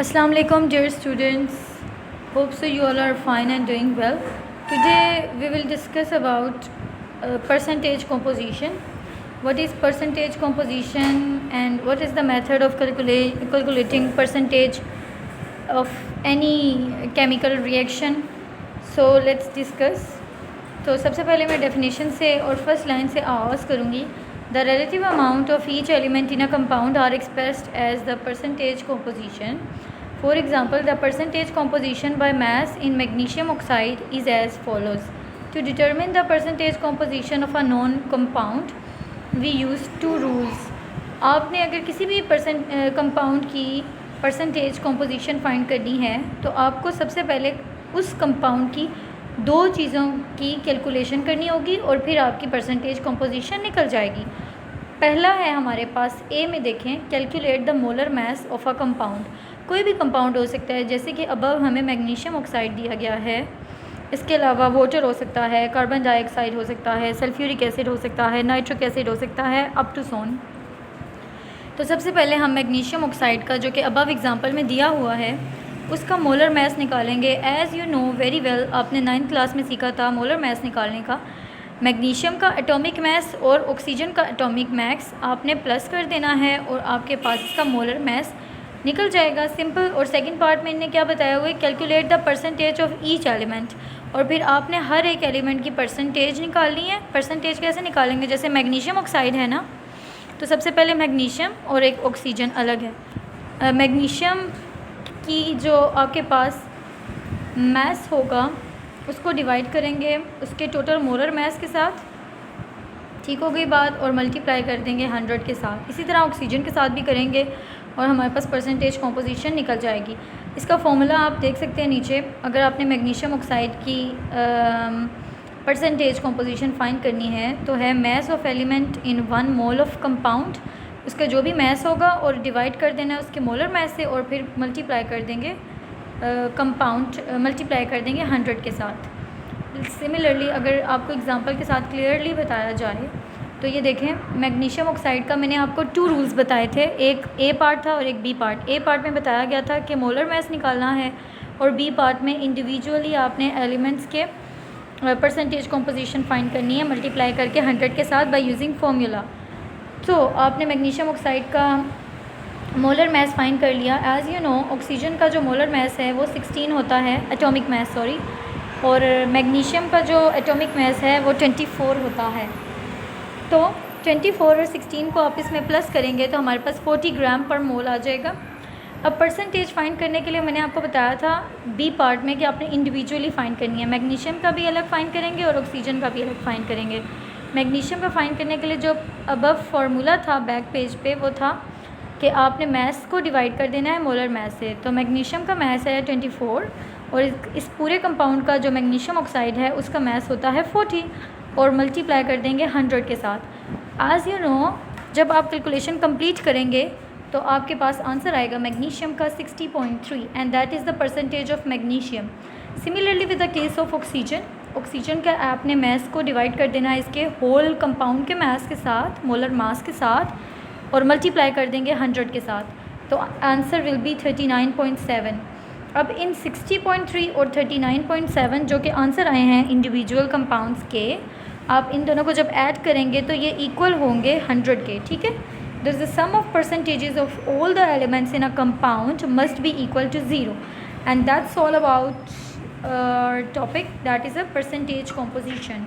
Assalamu alaikum dear students. Hope so you all are fine and doing well. Today we will discuss about percentage composition. What is percentage composition and what is the method of calculating percentage of any chemical reaction. So let's discuss. तो सबसे पहले मैं definition से और first line से आगाज़ करूँगी. The relative amount of each element in a compound are expressed as the percentage composition. For example, the percentage composition by mass in magnesium oxide is as follows. To determine the percentage composition of a known compound, we use two rules. आपने अगर किसी भी compound की percentage composition find करनी है तो आपको सबसे पहले उस कंपाउंड की दो चीज़ों की कैलकुलेशन करनी होगी और फिर आपकी परसेंटेज कॉम्पोजिशन निकल जाएगी. पहला है हमारे पास ए में देखें, calculate the molar mass of a compound. कोई भी कंपाउंड हो सकता है, जैसे कि अबव हमें मैग्नीशियम ऑक्साइड दिया गया है. इसके अलावा वाटर हो सकता है, कार्बन डाइऑक्साइड हो सकता है, सल्फ्यूरिक एसिड हो सकता है, नाइट्रिक एसिड हो सकता है, अप टू सोन. तो सबसे पहले हम मैग्नीशियम ऑक्साइड का, जो कि अबव एग्जांपल में दिया हुआ है, उसका मोलर मैस निकालेंगे. As you know very well, आपने 9th क्लास में सीखा था मोलर मैस निकालने का. मैग्नीशियम का एटॉमिक मैस और ऑक्सीजन का एटॉमिक मैस आपने प्लस कर देना है और आपके पास इसका मोलर मैस निकल जाएगा. सिंपल. और सेकंड पार्ट में इन्होंने क्या बताया हुआ है, calculate the percentage of each element. और फिर आपने हर एक एलिमेंट की परसेंटेज निकालनी है. परसेंटेज कैसे निकालेंगे, जैसे मैग्नीशियम ऑक्साइड है ना, तो सबसे पहले मैग्नीशियम और एक ऑक्सीजन अलग है. मैग्नीशियम की जो आपके पास मैस होगा उसको डिवाइड करेंगे उसके टोटल मोलर मैस के साथ. ठीक हो गई बात. और मल्टीप्लाई कर देंगे 100 के साथ. इसी तरह ऑक्सीजन के साथ भी करेंगे और हमारे पास परसेंटेज कॉम्पोजिशन निकल जाएगी. इसका फॉर्मूला आप देख सकते हैं नीचे. अगर आपने मैग्नीशियम ऑक्साइड की परसेंटेज कॉम्पोजिशन फाइंड करनी है तो है mass of element in 1 mole of compound. उसका जो भी मैस होगा और डिवाइड कर देना है उसके मोलर मैस से और फिर मल्टीप्लाई कर देंगे मल्टीप्लाई कर देंगे 100 के साथ. सिमिलरली अगर आपको एग्जांपल के साथ क्लियरली बताया जाए तो ये देखें, मैग्नीशियम ऑक्साइड का मैंने आपको 2 रूल्स बताए थे. एक ए पार्ट था और एक बी पार्ट. ए पार्ट में बताया गया था कि मोलर मैस निकालना है और बी पार्ट में इंडिविजुअली आपने एलिमेंट्स के परसेंटेज कॉम्पोजिशन फाइंड करनी है मल्टीप्लाई करके 100 के साथ बाय यूजिंग फॉर्मूला. तो आपने मैग्नीशियम ऑक्साइड का मोलर मैस फाइंड कर लिया. एज़ यू नो ऑक्सीजन का जो मोलर मैस है वो 16 होता है, एटॉमिक मैस सॉरी. और मैग्नीशियम का जो एटॉमिक मैस है वो 24 होता है. तो 24 और 16 को आप इसमें प्लस करेंगे तो हमारे पास 40 ग्राम पर मोल आ जाएगा. अब परसेंटेज फाइंड करने के लिए मैंने आपको बताया था बी पार्ट में कि आपने इंडिविजुअली फ़ाइंड करनी है. मैग्नीशियम का भी अलग फ़ाइंड करेंगे और ऑक्सीजन का भी अलग फ़ाइंड करेंगे. मैग्नीशियम का फ़ाइंड करने के लिए जो अबव फार्मूला था बैक पेज पे वो था कि आपने मैस को डिवाइड कर देना है मोलर मैस से. तो मैग्नीशियम का मैस है 24 और इस पूरे कंपाउंड का जो मैग्नीशियम ऑक्साइड है उसका मैस होता है 40 और मल्टीप्लाई कर देंगे 100 के साथ. एज़ यू नो जब आप कैलकुलेशन कंप्लीट करेंगे तो आपके पास आंसर आएगा मैग्नीशियम का 60.3 and that is the percentage of magnesium. Similarly with the case of oxygen, oxygen का आपने मैस को डिवाइड कर देना है इसके होल कंपाउंड के मैस के साथ, मोलर मास के साथ, और मल्टीप्लाई कर देंगे 100 के साथ. तो आंसर विल बी 39.7. अब इन 60.3 और 39.7 जो कि आंसर आए हैं इंडिविजुअल कंपाउंड्स के, आप इन दोनों को जब ऐड करेंगे तो ये इक्वल होंगे 100 के. ठीक है. This the sum of percentages of all the elements in a compound must be equal to 0 and that's all about topic, that is a percentage composition.